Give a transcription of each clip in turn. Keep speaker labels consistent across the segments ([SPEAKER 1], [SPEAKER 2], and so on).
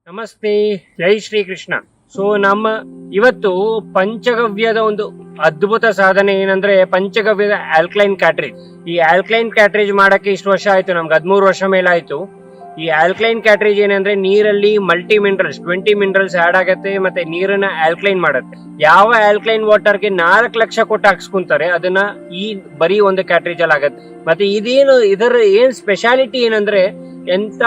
[SPEAKER 1] ನಮಸ್ತೆ, ಜೈ ಶ್ರೀ ಕೃಷ್ಣ. ಸೊ ಇವತ್ತು ಪಂಚಗವ್ಯದ ಒಂದು ಅದ್ಭುತ ಸಾಧನೆ ಏನಂದ್ರೆ ಪಂಚಗವ್ಯದ ಆಲ್ಕಲೈನ್ ಕ್ಯಾಟ್ರೇಜ್. ಈ ಆಲ್ಕಲೈನ್ ಕ್ಯಾಟ್ರೇಜ್ ಮಾಡಕ್ಕೆ ಇಷ್ಟು ವರ್ಷ ಆಯ್ತು, ನಮ್ಗೆ 13 ವರ್ಷ ಮೇಲಾಯ್ತು. ಈ ಆಲ್ಕಲೈನ್ ಕ್ಯಾಟ್ರೇಜ್ ಏನಂದ್ರೆ ನೀರಲ್ಲಿ ಮಲ್ಟಿ ಮಿನರಲ್ಸ್ 20 ಮಿನರಲ್ಸ್ ಆಡ್ ಆಗತ್ತೆ, ಮತ್ತೆ ನೀರನ್ನ ಆಲ್ಕಲೈನ್ ಮಾಡುತ್ತೆ. ಯಾವ ಆಲ್ಕಲೈನ್ ವಾಟರ್ಗೆ 4 ಲಕ್ಷ ಕೊಟ್ಟು ಹಾಕ್ಸ್ಕೊಂತಾರೆ, ಅದನ್ನ ಈ ಬರೀ ಒಂದು ಕ್ಯಾಟ್ರೇಜ್ ಅಲ್ಲಿ ಆಗತ್ತೆ. ಮತ್ತೆ ಇದರ ಏನ್ ಸ್ಪೆಷಾಲಿಟಿ ಏನಂದ್ರೆ, ಎಂತ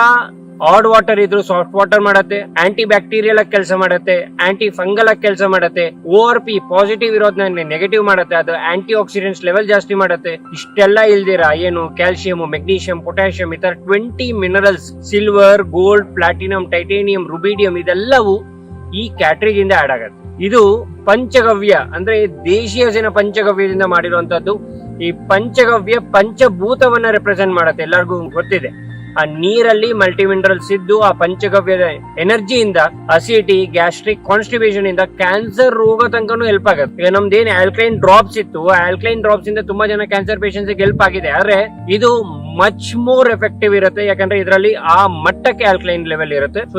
[SPEAKER 1] ಆಡ್ ವಾಟರ್ ಇದ್ರು ಸಾಫ್ಟ್ ವಾಟರ್ ಮಾಡತ್ತೆ, ಆಂಟಿ ಬ್ಯಾಕ್ಟೀರಿಯಲ್ ಕೆಲಸ ಮಾಡತ್ತೆ, ಆಂಟಿ ಫಂಗಲ್ ಕೆಲಸ ಮಾಡತ್ತೆ, ORP ಪಾಸಿಟಿವ್ ಇರೋದನ್ನ ನೆಗೆಟಿವ್ ಮಾಡತ್ತೆ, ಅದು ಆಂಟಿ ಆಕ್ಸಿಡೆಂಟ್ಸ್ ಲೆವೆಲ್ ಜಾಸ್ತಿ ಮಾಡತ್ತೆ. ಇಷ್ಟೆಲ್ಲ ಇಲ್ದಿರ ಏನು ಕ್ಯಾಲ್ಸಿಯಂ, ಮೆಗ್ನೀಷಿಯಂ, ಪೊಟ್ಯಾಷಿಯಂ ಈ ತರ 20 minerals, silver, gold, platinum, titanium, ರುಬಿಡಿಯಂ ಇದೆಲ್ಲವೂ ಈ ಕ್ಯಾಟ್ರೇಜ್ ಇಂದ ಆಡ್ ಆಗತ್ತೆ. ಇದು ಪಂಚಗವ್ಯ ಅಂದ್ರೆ ದೇಶೀಯ ಸೇನ ಪಂಚಗವ್ಯದಿಂದ ಮಾಡಿರುವಂತದ್ದು. ಈ ಪಂಚಗವ್ಯ ಪಂಚಭೂತವನ್ನ ರೆಪ್ರೆಸೆಂಟ್ ಮಾಡತ್ತೆ, ಎಲ್ಲರಿಗೂ ಗೊತ್ತಿದೆ. ಆ ನೀರಲ್ಲಿ ಮಲ್ಟಿ ಮಿನರಲ್ಸ್ ಇದ್ದು ಆ ಪಂಚಗವ್ಯದ ಎನರ್ಜಿಯಿಂದ ಅಸಿಡಿಟಿ, ಗ್ಯಾಸ್ಟ್ರಿಕ್, ಕಾನ್ಸ್ಟಿಪೇಷನ್ ಇಂದ ಕ್ಯಾನ್ಸರ್ ರೋಗ ತನಕನೂ ಹೆಲ್ಪ್ ಆಗುತ್ತೆ. ಈಗ ನಮ್ದೇನ್ ಆಲ್ಕಲೈನ್ ಡ್ರಾಪ್ಸ್ ಇತ್ತು, ಆಲ್ಕಲೈನ್ ಡ್ರಾಪ್ಸ್ ಇಂದ ತುಂಬಾ ಜನ ಕ್ಯಾನ್ಸರ್ ಪೇಷಂಟ್ಸ್ ಹೆಲ್ಪ್ ಆಗಿದೆ. ಆದ್ರೆ ಇದು ಮಚ್ ಮೋರ್ ಎಫೆಕ್ಟಿವ್ ಇರುತ್ತೆ, ಯಾಕಂದ್ರೆ ಇದರಲ್ಲಿ ಆ ಮಟ್ಟಕ್ಕೆ ಆಲ್ಕಲೈನ್ ಲೆವೆಲ್ ಇರುತ್ತೆ. ಸೊ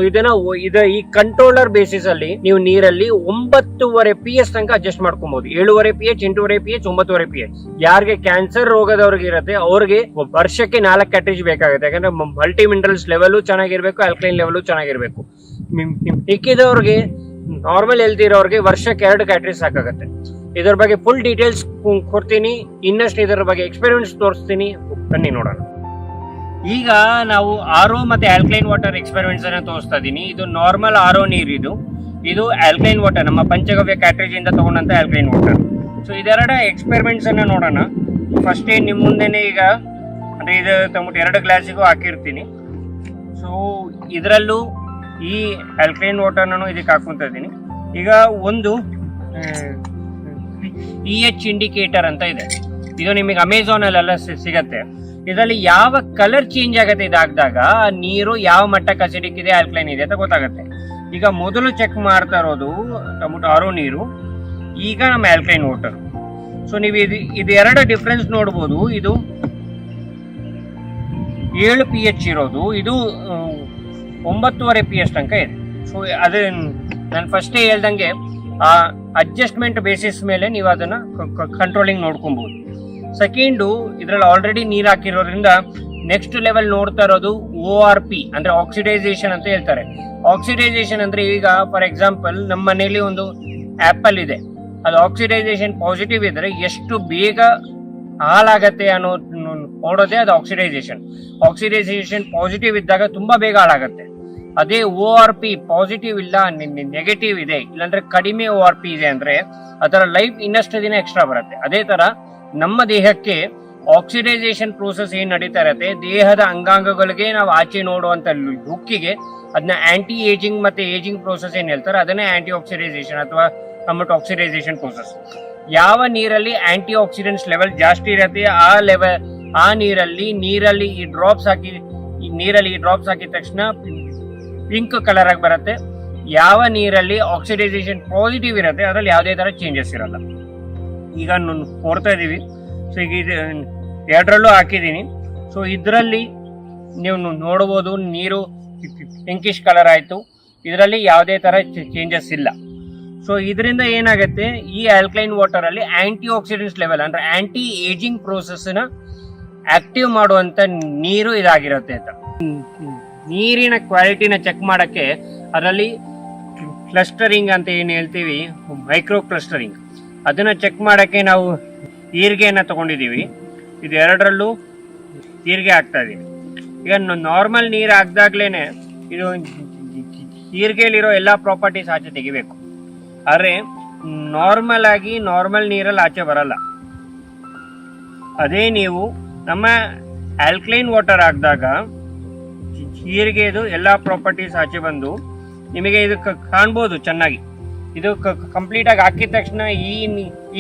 [SPEAKER 1] ಈ ಕಂಟ್ರೋಲರ್ ಬೇಸಿಸ್ ಅಲ್ಲಿ ನೀವು ನೀರಲ್ಲಿ 9.5 pH ತನಕ ಅಡ್ಜಸ್ಟ್ ಮಾಡ್ಕೊಬಹುದು. 7.5 pH, 8.5 pH, 9.5 pH. ಯಾರಿಗೆ ಕ್ಯಾನ್ಸರ್ ರೋಗದವ್ರಿಗೆ ಇರುತ್ತೆ ಅವ್ರಿಗೆ ವರ್ಷಕ್ಕೆ 4 ಕ್ಯಾಟ್ರೇಜ್ ಬೇಕಾಗುತ್ತೆ, ಯಾಕಂದ್ರೆ ಮಲ್ಟಿ ಮಿನರಲ್ಸ್ ಲೆವೆಲ್ ಚೆನ್ನಾಗಿರ್ಬೇಕು, ಆಲ್ಕಲೈನ್ ಲೆವೆಲ್ ಚೆನ್ನಾಗಿರ್ಬೇಕು. ಮಿಕ್ಕಿದವ್ರಿಗೆ ನಾರ್ಮಲ್ ಹೆಲ್ತ್ ಇರೋರಿಗೆ ವರ್ಷಕ್ಕೆ 2 ಕ್ಯಾಟ್ರೇಜ್ ಸಾಕಾಗುತ್ತೆ. ಇದ್ರ ಬಗ್ಗೆ ಫುಲ್ ಡೀಟೇಲ್ಸ್ ಕೊಡ್ತೀನಿ, ಇನ್ನಷ್ಟು ಇದರ ಬಗ್ಗೆ ಎಕ್ಸ್ಪೆರಿಮೆಂಟ್ಸ್ ತೋರಿಸ್ತೀನಿ, ಬನ್ನಿ ನೋಡೋಣ. ಈಗ ನಾವು RO ಮತ್ತೆ ಆಲ್ಕಲೈನ್ ವಾಟರ್ ಎಕ್ಸ್ಪೆರಿಮೆಂಟ್ಸ್ ಅನ್ನ ತೋರಿಸ್ತಾ ಇದೀನಿ. ಇದು ನಾರ್ಮಲ್ RO ನೀರು, ಇದು ಆಲ್ಕಲೈನ್ ವಾಟರ್, ನಮ್ಮ ಪಂಚಗವ್ಯ ಕ್ಯಾಟ್ರೇಜ್ ಇಂದ ತಗೊಂಡಂತ ಆಲ್ಕಲೈನ್ ವಾಟರ್. ಸೊ ಇದೆರಡ ಎಕ್ಸ್ಪೆರಿಮೆಂಟ್ಸ್ ಅನ್ನ ನೋಡೋಣ. ಫಸ್ಟ್ ನಿಮ್ ಮುಂದೆನೆ ಈಗ ಅಂದ್ರೆ ಇದು ತಗೊಂಡು 2 ಗ್ಲಾಸಿಗೂ ಹಾಕಿರ್ತೀನಿ. ಸೊ ಇದರಲ್ಲೂ ಈ ಆಲ್ಕಲೈನ್ ವಾಟರ್ ನಾನು ಇದಕ್ಕೆ ಹಾಕೊಂತ ಇದ್ದೀನಿ. ಈಗ ಒಂದು pH ಇಂಡಿಕೇಟರ್ ಅಂತ ಇದೆ, ಇದು ನಿಮಗೆ ಅಮೆಝಾನ್ ಅಲ್ಲೆಲ್ಲ ಸಿಗತ್ತೆ. ಇದರಲ್ಲಿ ಯಾವ ಕಲರ್ ಚೇಂಜ್ ಆಗತ್ತೆ ಇದಾಗದಾಗ ನೀರು ಯಾವ ಮಟ್ಟಕ್ಕೆ ಅಸಿಡಿಕ್ ಇದೆ, ಆಲ್ಕಲೈನ್ ಇದೆ ಅಂತ ಗೊತ್ತಾಗತ್ತೆ. ಈಗ ಮೊದಲು ಚೆಕ್ ಮಾಡ್ತಾ ಇರೋದು ಟೊಮೊಟೊ RO ನೀರು, ಈಗ ನಮ್ಮ ಆಲ್ಕಲೈನ್ ವಾಟರ್. ಸೊ ನೀವು ಇದು 2 ಡಿಫ್ರೆನ್ಸ್ ನೋಡ್ಬೋದು. ಇದು 7 pH ಇರೋದು, ಇದು 9.5 pH ತನಕ ಇದೆ. ಸೊ ಅದೇ ನಾನು ಫಸ್ಟೇ ಹೇಳ್ದಂಗೆ ಆ ಅಡ್ಜಸ್ಟ್ಮೆಂಟ್ ಬೇಸಿಸ್ ಮೇಲೆ ನೀವು ಅದನ್ನ ಕಂಟ್ರೋಲಿಂಗ್ ನೋಡ್ಕೊಬಹುದು. ಸೆಕೆಂಡು, ಇದ್ರಲ್ಲಿ ಆಲ್ರೆಡಿ ನೀರು ಹಾಕಿರೋದ್ರಿಂದ ನೆಕ್ಸ್ಟ್ ಲೆವೆಲ್ ನೋಡ್ತಾ ಇರೋದು ORP ಅಂದ್ರೆ ಆಕ್ಸಿಡೈಸೇಷನ್ ಅಂತ ಹೇಳ್ತಾರೆ. ಆಕ್ಸಿಡೈಸೇಷನ್ ಅಂದ್ರೆ ಈಗ ಫಾರ್ ಎಕ್ಸಾಂಪಲ್ ನಮ್ಮ ಮನೆಯಲ್ಲಿ ಒಂದು ಆಪಲ್ ಇದೆ, ಅದು ಆಕ್ಸಿಡೈಸೇಷನ್ ಪಾಸಿಟಿವ್ ಇದ್ರೆ ಎಷ್ಟು ಬೇಗ ಹಾಳಾಗತ್ತೆ ಅನ್ನೋ ನೋಡೋದೇ ಅದು ಆಕ್ಸಿಡೈಸೇಷನ್. ಆಕ್ಸಿಡೈಸೇಷನ್ ಪಾಸಿಟಿವ್ ಇದ್ದಾಗ ತುಂಬಾ ಬೇಗ ಹಾಳಾಗತ್ತೆ. ಅದೇ ORP ಪಾಸಿಟಿವ್ ಇಲ್ಲ, ನೆಗೆಟಿವ್ ಇದೆ, ಇಲ್ಲಾಂದ್ರೆ ಕಡಿಮೆ ORP ಇದೆ ಅಂದ್ರೆ ಅದರ ಲೈಫ್ ಇನ್ನಷ್ಟು ದಿನ ಎಕ್ಸ್ಟ್ರಾ ಬರುತ್ತೆ. ಅದೇ ತರ ನಮ್ಮ ದೇಹಕ್ಕೆ ಆಕ್ಸಿಡೈಸೇಷನ್ ಪ್ರೋಸೆಸ್ ಏನ್ ನಡೀತಾ ಇರತ್ತೆ, ದೇಹದ ಅಂಗಾಂಗಗಳಿಗೆ ನಾವು ಆಚೆ ನೋಡುವಂತ ಲುಕ್ಕಿಗೆ ಅದನ್ನ ಆಂಟಿ ಏಜಿಂಗ್ ಮತ್ತೆ ಏಜಿಂಗ್ ಪ್ರೋಸೆಸ್ ಏನ್ ಹೇಳ್ತಾರೆ, ಅದನ್ನೇ ಆಂಟಿ ಆಕ್ಸಿಡೈಸೇಷನ್ ಅಥವಾ ಟೊಮೊಟೊ ಆಕ್ಸಿಡೈಸೇಷನ್ ಪ್ರೋಸೆಸ್. ಯಾವ ನೀರಲ್ಲಿ ಆಂಟಿ ಆಕ್ಸಿಡೆಂಟ್ಸ್ ಲೆವೆಲ್ ಜಾಸ್ತಿ ಇರತ್ತೆ ಆ ನೀರಲ್ಲಿ ಈ ಡ್ರಾಪ್ಸ್ ಹಾಕಿದ ತಕ್ಷಣ ಪಿಂಕ್ ಕಲರ್ ಆಗಿ ಬರುತ್ತೆ. ಯಾವ ನೀರಲ್ಲಿ ಆಕ್ಸಿಡೈಸೇಷನ್ ಪಾಸಿಟಿವ್ ಇರುತ್ತೆ ಅದರಲ್ಲಿ ಯಾವುದೇ ತರ ಚೇಂಜಸ್ ಇರಲ್ಲ. ಈಗ ನೋಡ್ತಾ ಇದೀವಿ. ಸೊ ಈಗ ಇದು 2ರಲ್ಲೂ ಹಾಕಿದೀನಿ. ಸೊ ಇದರಲ್ಲಿ ನೀವು ನೋಡಬಹುದು ನೀರು ಪಿಂಕಿಶ್ ಕಲರ್ ಆಯ್ತು, ಇದರಲ್ಲಿ ಯಾವುದೇ ತರ ಚೇಂಜಸ್ ಇಲ್ಲ. ಸೊ ಇದರಿಂದ ಏನಾಗುತ್ತೆ, ಈ ಆಲ್ಕಲೈನ್ ವಾಟರ್ ಅಲ್ಲಿ ಆಂಟಿ ಆಕ್ಸಿಡೆಂಟ್ಸ್ ಲೆವೆಲ್ ಅಂದ್ರೆ ಆಂಟಿ ಏಜಿಂಗ್ ಪ್ರೋಸೆಸ್ ನ ಆಕ್ಟಿವ್ ಮಾಡುವಂತ ನೀರು ಇದಾಗಿರುತ್ತೆ ಅಂತ. ನೀರಿನ ಕ್ವಾಲಿಟಿನ ಚೆಕ್ ಮಾಡಕ್ಕೆ ಅದರಲ್ಲಿ ಕ್ಲಸ್ಟರಿಂಗ್ ಅಂತ ಏನ್ ಹೇಳ್ತೀವಿ, ಮೈಕ್ರೋ ಕ್ಲಸ್ಟರಿಂಗ್, ಅದನ್ನ ಚೆಕ್ ಮಾಡಕ್ಕೆ ನಾವು ಈರ್ಗೆಯನ್ನ ತಗೊಂಡಿದೀವಿ. ಇದು 2ರಲ್ಲೂ ಈರ್ಗೆ ಹಾಕ್ತಾ ಇದೀವಿ. ಈಗ ನಾರ್ಮಲ್ ನೀರು ಹಾಕ್ದಾಗ್ಲೇನೆ ಇದು ಈರ್ಗೆಲಿರೋ ಎಲ್ಲಾ ಪ್ರಾಪರ್ಟೀಸ್ ಆಚೆ ತೆಗಿಬೇಕು. ಆದ್ರೆ ನಾರ್ಮಲ್ ನೀರಲ್ಲಿ ಆಚೆ ಬರಲ್ಲ. ಅದೇ ನೀವು ನಮ್ಮ ಆಲ್ಕಲೈನ್ ವಾಟರ್ ಹಾಕಿದಾಗ ಈರ್ಗೆದು ಎಲ್ಲಾ ಪ್ರಾಪರ್ಟೀಸ್ ಆಚೆ ಬಂದು ನಿಮಗೆ ಇದು ಕಾಣ್ಬೋದು ಚೆನ್ನಾಗಿ. ಇದು ಕಂಪ್ಲೀಟ್ ಆಗಿ ಹಾಕಿದ ತಕ್ಷಣ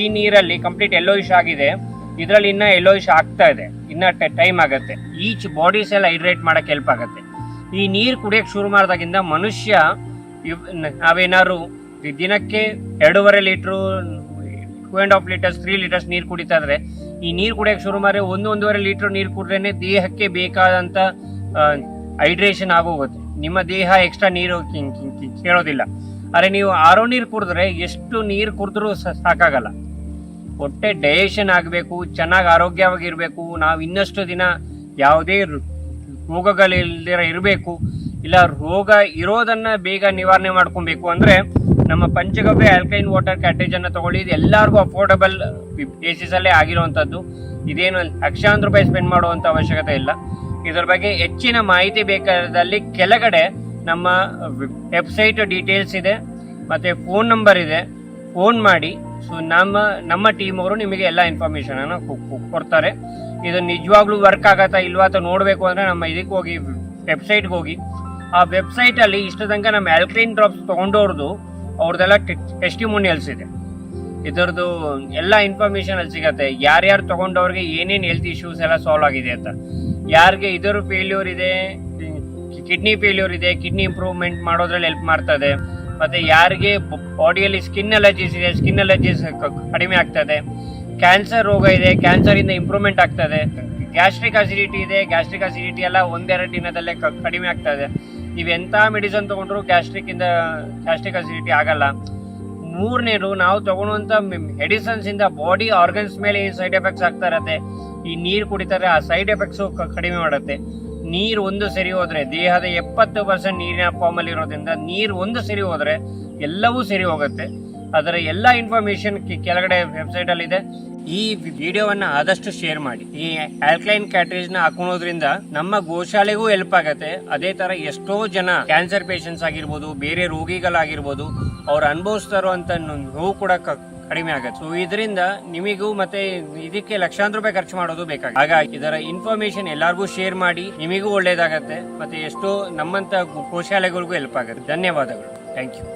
[SPEAKER 1] ಈ ನೀರಲ್ಲಿ ಕಂಪ್ಲೀಟ್ ಯೆಲ್ಲೋಯಿಶ್ ಆಗಿದೆ, ಇದರಲ್ಲಿ ಇನ್ನ ಯೆಲ್ಲೋಯಿಶ್ ಆಗ್ತಾ ಇದೆ, ಇನ್ನ ಟೈಮ್ ಆಗುತ್ತೆ. ಈಚ್ ಬಾಡೀಸ್ ಎಲ್ಲ ಹೈಡ್ರೇಟ್ ಮಾಡಕ್ಕೆ ಹೆಲ್ಪ್ ಆಗುತ್ತೆ. ಈ ನೀರು ಕುಡಿಯಕ್ಕೆ ಶುರು ಮಾಡಿದಾಗಿಂದ ಮನುಷ್ಯ ನಾವೇನಾದ್ರು ದಿನಕ್ಕೆ 2.5 ಲೀಟ್ರು, 2.5 ಲೀಟರ್ಸ್, 3 ಲೀಟರ್ಸ್ ನೀರು ಕುಡಿತಾ ಇದ್ರೆ, ಈ ನೀರು ಕುಡಿಯಕ್ಕೆ ಶುರು ಮಾಡಿ 1-1.5 ಲೀಟರ್ ನೀರು ಕುಡಿದ್ರೆ ದೇಹಕ್ಕೆ ಬೇಕಾದಂತ ಹೈಡ್ರೇಷನ್ ಆಗೋಗುತ್ತೆ. ನಿಮ್ಮ ದೇಹ ಎಕ್ಸ್ಟ್ರಾ ನೀರು ಕೇಳೋದಿಲ್ಲ. ಆದರೆ ನೀವು ಆರೋ ನೀರು ಕುಡಿದ್ರೆ ಎಷ್ಟು ನೀರು ಕುಡಿದ್ರೂ ಸಾಕಾಗಲ್ಲ. ಹೊಟ್ಟೆ ಡೈಜೆಷನ್ ಆಗಬೇಕು, ಚೆನ್ನಾಗಿ ಆರೋಗ್ಯವಾಗಿರಬೇಕು, ನಾವು ಇನ್ನಷ್ಟು ದಿನ ಯಾವುದೇ ರೋಗಗಳಿಲ್ದಿರ ಇರಬೇಕು, ಇಲ್ಲ ರೋಗ ಇರೋದನ್ನ ಬೇಗ ನಿವಾರಣೆ ಮಾಡ್ಕೊಬೇಕು ಅಂದರೆ ನಮ್ಮ ಪಂಚಗವ್ಯ ಆಲ್ಕಲೈನ್ ವಾಟರ್ ಕ್ಯಾಟ್ರೇಜ್ ಅನ್ನು ತಗೊಳ್ಳಿ. ಇದು ಎಲ್ಲರಿಗೂ ಅಫೋರ್ಡಬಲ್ ಬೇಸಿಸಲ್ಲೇ ಆಗಿರುವಂಥದ್ದು. ಇದೇನು ಲಕ್ಷಾಂತರ ರೂಪಾಯಿ ಸ್ಪೆಂಡ್ ಮಾಡುವಂಥ ಅವಶ್ಯಕತೆ ಇಲ್ಲ. ಇದರ ಬಗ್ಗೆ ಹೆಚ್ಚಿನ ಮಾಹಿತಿ ಬೇಕಾದಲ್ಲಿ ಕೆಳಗಡೆ ನಮ್ಮ ವೆಬ್ಸೈಟ್ ಡೀಟೇಲ್ಸ್ ಇದೆ, ಮತ್ತು ಫೋನ್ ನಂಬರ್ ಇದೆ. ಫೋನ್ ಮಾಡಿ. ಸೊ ನಮ್ಮ ಟೀಮ್ ಅವರು ನಿಮಗೆ ಎಲ್ಲ ಇನ್ಫಾರ್ಮೇಶನ್ ಅನ್ನು ಕೊಡ್ತಾರೆ. ಇದು ನಿಜವಾಗ್ಲೂ ವರ್ಕ್ ಆಗತ್ತಾ ಇಲ್ವಾ ಅಂತ ನೋಡಬೇಕು ಅಂದರೆ ನಮ್ಮ ಇದಕ್ಕೆ ಹೋಗಿ, ವೆಬ್ಸೈಟ್ಗೆ ಹೋಗಿ. ಆ ವೆಬ್ಸೈಟಲ್ಲಿ ಇಷ್ಟು ತನಕ ನಮ್ಮ ಆಲ್ಕಲೈನ್ ಡ್ರಾಪ್ಸ್ ತೊಗೊಂಡವ್ರದ್ದು ಅವ್ರದ್ದೆಲ್ಲ ಟೆಸ್ಟಿಮೋನಿಯಲ್ಸ್ ಇದೆ. ಇದರದ್ದು ಎಲ್ಲ ಇನ್ಫಾರ್ಮೇಶನ್ ಅಲ್ಲಿ ಸಿಗತ್ತೆ. ಯಾರ್ಯಾರು ತೊಗೊಂಡವ್ರಿಗೆ ಏನೇನು ಹೆಲ್ತ್ ಇಶ್ಯೂಸ್ ಎಲ್ಲ ಸಾಲ್ವ್ ಆಗಿದೆ ಅಂತ, ಯಾರಿಗೆ ಇದರ ಫೇಲ್ಯೂರ್ ಇದೆ, ಕಿಡ್ನಿ ಫೇಲ್ಯೂರ್ ಇದೆ, ಕಿಡ್ನಿ ಇಂಪ್ರೂವ್ಮೆಂಟ್ ಮಾಡೋದ್ರಲ್ಲಿ ಹೆಲ್ಪ್ ಮಾಡ್ತದೆ. ಮತ್ತೆ ಯಾರಿಗೆ ಬಾಡಿಯಲ್ಲಿ ಸ್ಕಿನ್ ಅಲರ್ಜೀಸ್ ಇದೆ, ಸ್ಕಿನ್ ಅಲರ್ಜೀಸ್ ಕಡಿಮೆ ಆಗ್ತದೆ. ಕ್ಯಾನ್ಸರ್ ರೋಗ ಇದೆ, ಕ್ಯಾನ್ಸರ್ ಇಂದ ಇಂಪ್ರೂವ್ಮೆಂಟ್ ಆಗ್ತದೆ. ಗ್ಯಾಸ್ಟ್ರಿಕ್ ಅಸಿಡಿಟಿ ಇದೆ, ಗ್ಯಾಸ್ಟ್ರಿಕ್ ಅಸಿಡಿಟಿ ಎಲ್ಲ ಒಂದೆರಡು ದಿನದಲ್ಲೇ ಕಡಿಮೆ ಆಗ್ತದೆ. ನೀವು ಎಂಥ ಮೆಡಿಸನ್ ತೊಗೊಂಡ್ರು ಗ್ಯಾಸ್ಟ್ರಿಕ್ ಅಸಿಡಿಟಿ ಆಗಲ್ಲ. ಮೂರನೇದು, ನಾವು ತಗೊಳ್ಳುವಂಥ ಮೆಡಿಸನ್ಸ್ ಇಂದ ಬಾಡಿ ಆರ್ಗನ್ಸ್ ಮೇಲೆ ಏನು ಸೈಡ್ ಎಫೆಕ್ಟ್ಸ್ ಆಗ್ತಾ ಇರತ್ತೆ, ಈ ನೀರು ಕುಡಿತಾರೆ ಆ ಸೈಡ್ ಎಫೆಕ್ಟ್ಸು ಕಡಿಮೆ ಮಾಡುತ್ತೆ. ನೀರು ಒಂದು ಸರಿ ಹೋದ್ರೆ, ದೇಹದ 70% ನೀರಿನ ಫಾರ್ಮಲ್ಲಿ ಇರೋದ್ರಿಂದ ನೀರು ಒಂದು ಸರಿ ಹೋದ್ರೆ ಎಲ್ಲವೂ ಸರಿ ಹೋಗುತ್ತೆ. ಅದರ ಎಲ್ಲ ಇನ್ಫಾರ್ಮೇಶನ್ ಕೆಳಗಡೆ ವೆಬ್ಸೈಟ್ ಅಲ್ಲಿ ಇದೆ. ಈ ವಿಡಿಯೋವನ್ನ ಆದಷ್ಟು ಶೇರ್ ಮಾಡಿ. ಈ ಆಲ್ಕಲೈನ್ ಕ್ಯಾಟ್ರೇಜ್ ನ ಹಾಕೊಳ್ಳೋದ್ರಿಂದ ನಮ್ಮ ಗೋಶಾಲೆಗೂ ಹೆಲ್ಪ್ ಆಗತ್ತೆ. ಅದೇ ತರ ಎಷ್ಟೋ ಜನ ಕ್ಯಾನ್ಸರ್ ಪೇಷಂಟ್ಸ್ ಆಗಿರ್ಬೋದು, ಬೇರೆ ರೋಗಿಗಳಾಗಿರ್ಬೋದು, ಅವ್ರು ಅನುಭವಿಸ್ತಾ ಇರುವಂತ ನೋವು ಕೂಡ ಕಡಿಮೆ ಆಗತ್ತೆ. ಸೊ ಇದರಿಂದ ನಿಮಗೂ ಮತ್ತೆ ಇದಕ್ಕೆ ಲಕ್ಷಾಂತರ ರೂಪಾಯಿ ಖರ್ಚು ಮಾಡೋದು ಬೇಕಾಗುತ್ತೆ. ಹಾಗಾಗಿ ಇದರ ಇನ್ಫಾರ್ಮೇಶನ್ ಎಲ್ಲರಿಗೂ ಶೇರ್ ಮಾಡಿ, ನಿಮಗೂ ಒಳ್ಳೇದಾಗತ್ತೆ, ಮತ್ತೆ ಎಷ್ಟೋ ನಮ್ಮಂತ ಗೋಶಾಲೆಗಳಿಗೂ ಹೆಲ್ಪ್ ಆಗುತ್ತೆ. ಧನ್ಯವಾದಗಳು. Thank you.